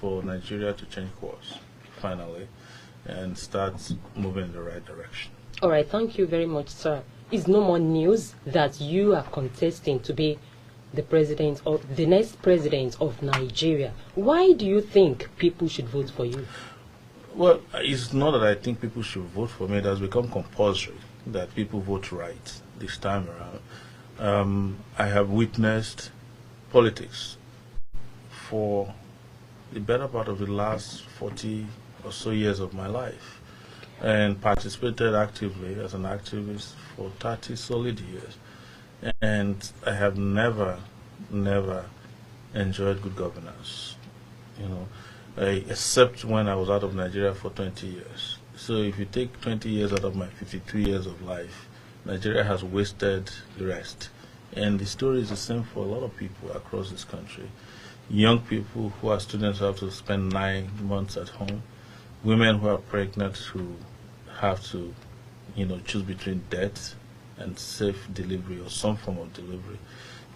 for Nigeria to change course, finally, and start moving in the right direction. All right, thank you very much, sir. It's no more news that you are contesting to be the president or the next president of Nigeria. Why do you think people should vote for you? Well, it's not that I think people should vote for me. It has become compulsory that people vote right this time around. I have witnessed politics for the better part of the last 40 or so years of my life, and participated actively as an activist for 30 solid years. And I have never enjoyed good governance, except when I was out of Nigeria for 20 years. So if you take 20 years out of my 52 years of life, Nigeria has wasted the rest. And the story is the same for a lot of people across this country. Young people who are students who have to spend 9 months at home, women who are pregnant who have to, choose between death and safe delivery or some form of delivery,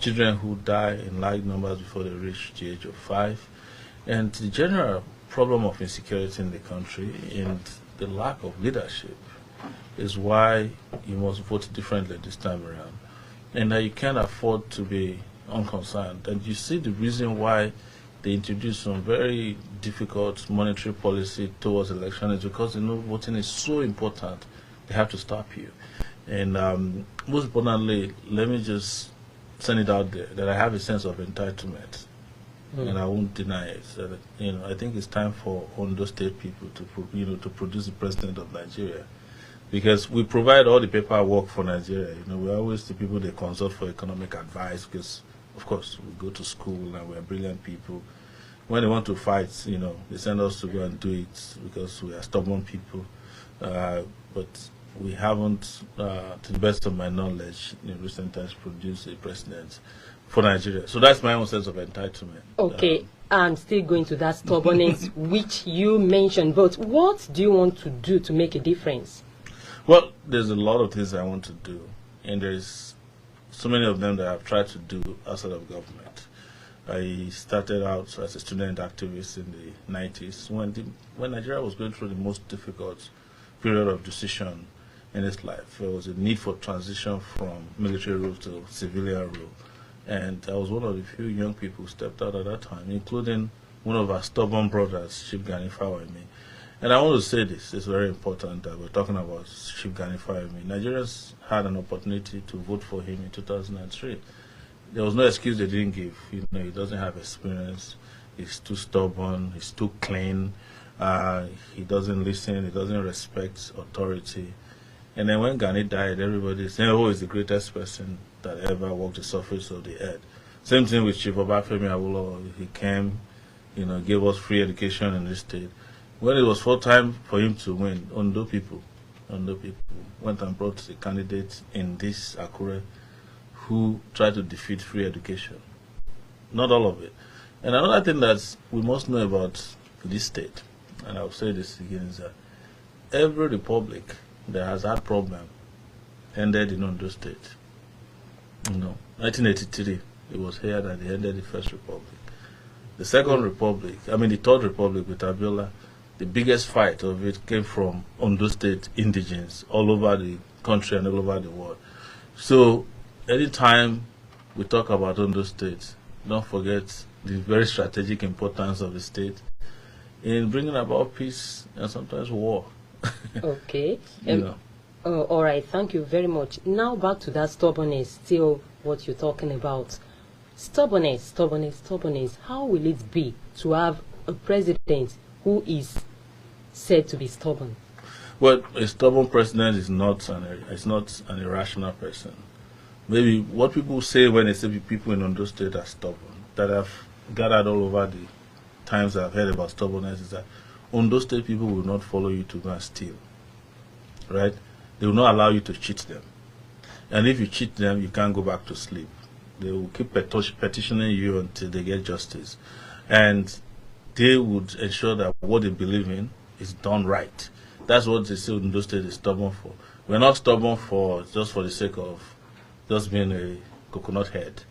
children who die in large numbers before they reach the age of 5, and the general problem of insecurity in the country and the lack of leadership is why you must vote differently this time around, and that you can't afford to be unconcerned. And you see the reason why they introduced some very difficult monetary policy towards election is because voting is so important. They have to stop you. And most importantly, let me just send it out there that I have a sense of entitlement, and I won't deny it. That, I think it's time for Ondo State people to produce the president of Nigeria, because we provide all the paperwork for Nigeria. We're always the people they consult for economic advice, because of course we go to school and we're brilliant people. When they want to fight, they send us to go and do it because we are stubborn people. But we haven't, to the best of my knowledge, in recent times produced a president for Nigeria. So that's my own sense of entitlement. Okay, I'm still going to that stubbornness which you mentioned, but what do you want to do to make a difference? Well, there's a lot of things I want to do, and there's so many of them that I've tried to do outside of government. I started out as a student activist in the 90s when Nigeria was going through the most difficult period of decision in its life. There was a need for transition from military rule to civilian rule. And I was one of the few young people who stepped out at that time, including one of our stubborn brothers, Chief Gani Fawemi. And I want to say this, it's very important that we're talking about Chief Gani Fawemi. Nigerians had an opportunity to vote for him in 2003. There was no excuse they didn't give. He doesn't have experience, he's too stubborn, he's too clean, he doesn't listen, he doesn't respect authority. And then when Gani died, everybody said, oh, he's the greatest person that ever walked the surface of the earth. Same thing with Chief Obafemi Awolowo. He came, gave us free education in this state. When it was full time for him to win, Ondo people went and brought a candidate in this Akure who tried to defeat free education. Not all of it. And another thing that we must know about this state, and I'll say this again, is that every republic that has had problem ended in Ondo State. 1983, it was here that they ended the First Republic. The Second Republic, the Third Republic with Abiola, the biggest fight of it came from Ondo State indigents all over the country and all over the world. So anytime we talk about Ondo State, don't forget the very strategic importance of the state in bringing about peace and sometimes war. Okay. All right, thank you very much. Now back to that stubbornness, still what you're talking about. Stubbornness. How will it be to have a president who is said to be stubborn? Well, a stubborn president is not an irrational person. Maybe what people say when they say people in Ondo State are stubborn, that I've gathered all over the times I've heard about stubbornness, is that Ondo State people will not follow you to go and steal, right? They will not allow you to cheat them. And if you cheat them, you can't go back to sleep. They will keep petitioning you until they get justice. And they would ensure that what they believe in is done right. That's what they say Ondo State is stubborn for. We're not stubborn just for the sake of just being a coconut head.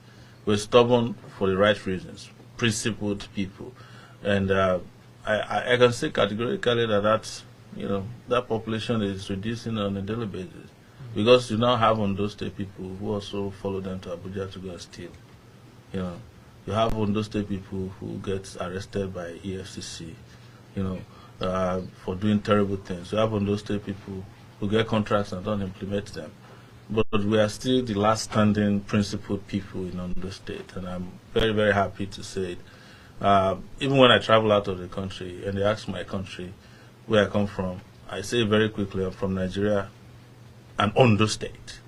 We're stubborn for the right reasons, principled people. And I can say categorically that that population is reducing on a daily basis, because you now have Ondo State people who also follow them to Abuja to go and steal. You have Ondo State people who get arrested by EFCC, for doing terrible things. You have Ondo State people who get contracts and don't implement them. But we are still the last standing principled people in Ondo State, and I'm very, very happy to say it. Even when I travel out of the country and they ask my country where I come from, I say very quickly, I'm from Nigeria and Ondo State,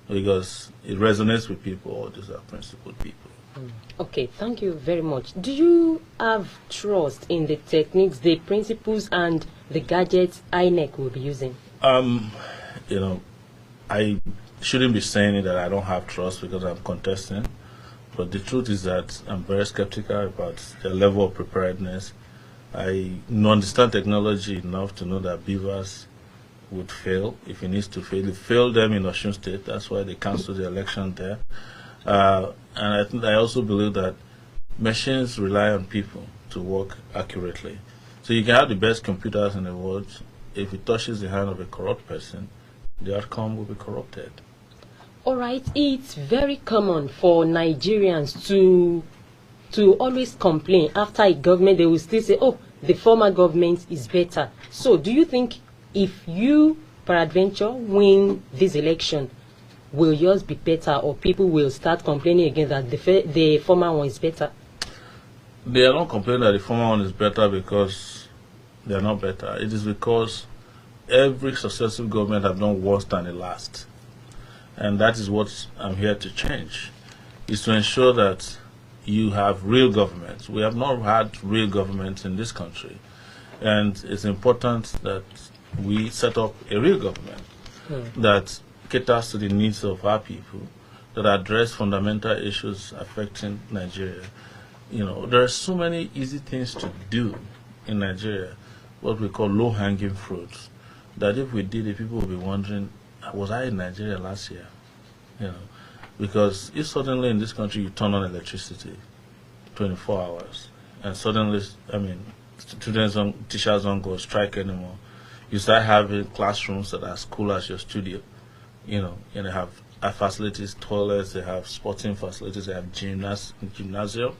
because it resonates with people. All these are principled people. Okay, thank you very much. Do you have trust in the techniques, the principles, and the gadgets INEC will be using? I shouldn't be saying that I don't have trust because I'm contesting, but the truth is that I'm very skeptical about their level of preparedness. I understand technology enough to know that Beavers would fail if it needs to fail. It failed them in Osun State. That's why they canceled the election there. And I also believe that machines rely on people to work accurately. So you can have the best computers in the world. If it touches the hand of a corrupt person, the outcome will be corrupted. All right, it's very common for Nigerians to always complain after a government. They will still say, oh, the former government is better. So do you think if you, peradventure, win this election, will yours be better, or people will start complaining again that the former one is better? They are not complaining that the former one is better because they are not better. It is because every successive government have done worse than the last. And that is what I'm here to change, is to ensure that you have real government. We have not had real government in this country. And it's important that we set up a real government that caters to the needs of our people, that address fundamental issues affecting Nigeria. There are so many easy things to do in Nigeria, what we call low-hanging fruits, that if we did it, people would be wondering, was I in Nigeria last year? Because if suddenly in this country you turn on electricity 24 hours, and suddenly, teachers don't go strike anymore, you start having classrooms that are as cool as your studio, and they have facilities, toilets, they have sporting facilities, they have gymnasium.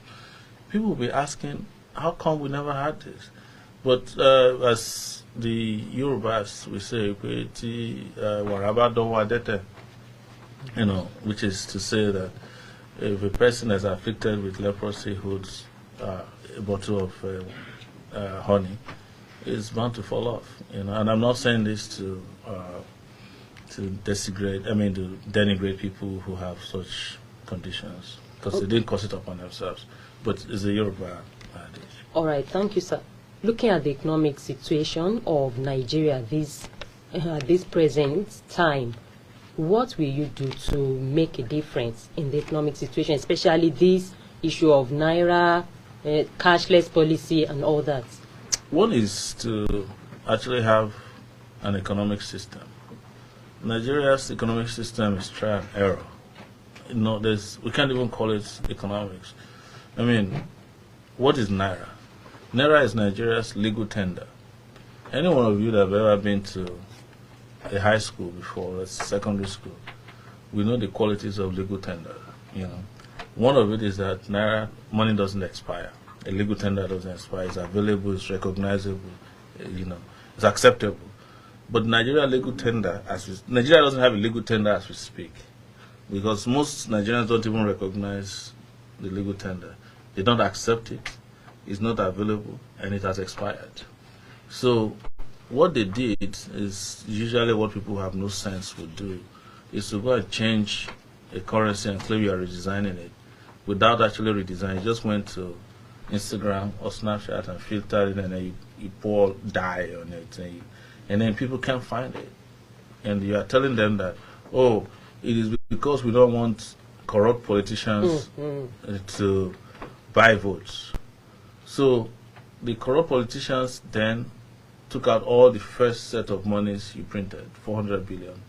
People will be asking, how come we never had this? But as the Yorubas, we say, which is to say that if a person is afflicted with leprosy holds a bottle of honey, it's bound to fall off. And I'm not saying this to denigrate people who have such conditions, because they didn't cause it upon themselves. But it's a Yoruba adage. All right, thank you, sir. Looking at the economic situation of Nigeria this present time, what will you do to make a difference in the economic situation, especially this issue of Naira, cashless policy and all that? One is to actually have an economic system. Nigeria's economic system is trial and error. We can't even call it economics. What is Naira? Naira is Nigeria's legal tender. Any one of you that have ever been to a high school before, a secondary school, we know the qualities of legal tender. One of it is that Naira money doesn't expire. A legal tender doesn't expire. It's available. It's recognizable. It's acceptable. But Nigeria Nigeria doesn't have a legal tender as we speak, because most Nigerians don't even recognize the legal tender. They don't accept it. It's not available, and it has expired. So what they did is usually what people who have no sense would do, is to go and change a currency and claim you are redesigning it without actually redesigning. You just went to Instagram or Snapchat and filtered it, and then you pour dye on it, and then people can't find it. And you are telling them that, oh, it is because we don't want corrupt politicians to buy votes. So the corrupt politicians then took out all the first set of monies you printed, 400 billion.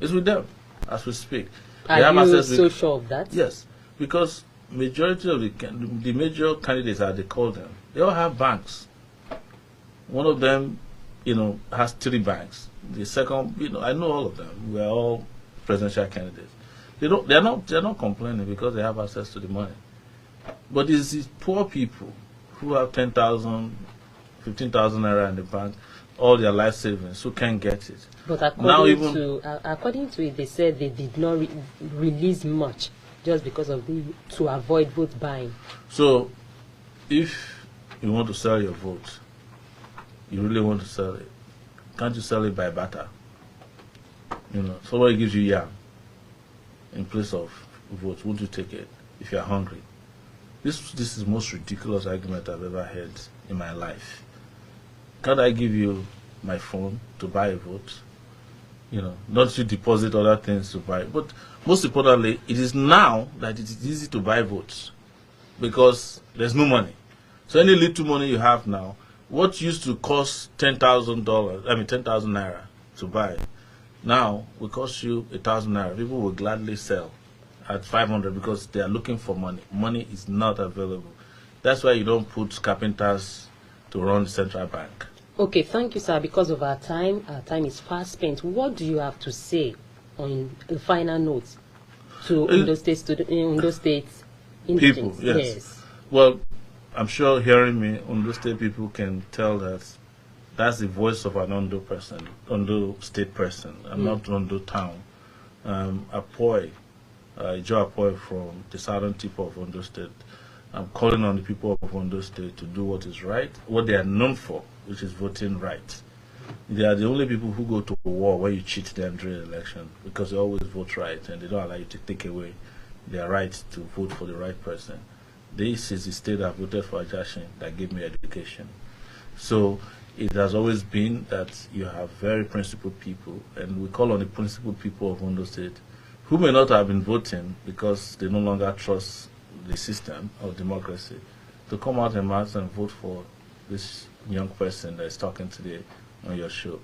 It's with them as we speak. Are you so sure of that? Yes, because majority of the major candidates, as they call them, they all have banks. One of them, has 3 banks. The second, I know all of them. We are all presidential candidates. They're not complaining because they have access to the money. But it's these poor people who have 10,000, 15,000 naira in the bank, all their life savings, who can't get it. But according to it, they said they did not release much just because of to avoid vote buying. So, if you want to sell your vote, you really want to sell it, can't you sell it by barter? Somebody gives you yam in place of votes, won't you take it if you're hungry? This is the most ridiculous argument I've ever heard in my life. Can't I give you my phone to buy a vote? Not you deposit other things to buy. But most importantly, it is now that it is easy to buy votes because there's no money. So any little money you have now, what used to cost $10,000, 10,000 naira to buy, now will cost you 1,000 naira. People will gladly sell at 500 because they are looking for money. Money is not available. That's why you don't put carpenters to run the central bank. Okay, thank you, sir. Because of our time is fast spent. What do you have to say on the final notes to Ondo State people? Yes. Well, I'm sure hearing me, Ondo State people can tell that that's the voice of an Ondo person, Ondo State person. I'm not Ondo town. Joe Apoy from the southern tip of Ondo State. I'm calling on the people of Ondo State to do what is right, what they are known for, which is voting right. They are the only people who go to war where you cheat them during the election because they always vote right and they don't allow you to take away their right to vote for the right person. This is the state that voted for Ajashin that gave me education. So it has always been that you have very principled people, and we call on the principled people of Ondo State who may not have been voting because they no longer trust the system of democracy, to come out en masse and vote for this young person that is talking today on your show.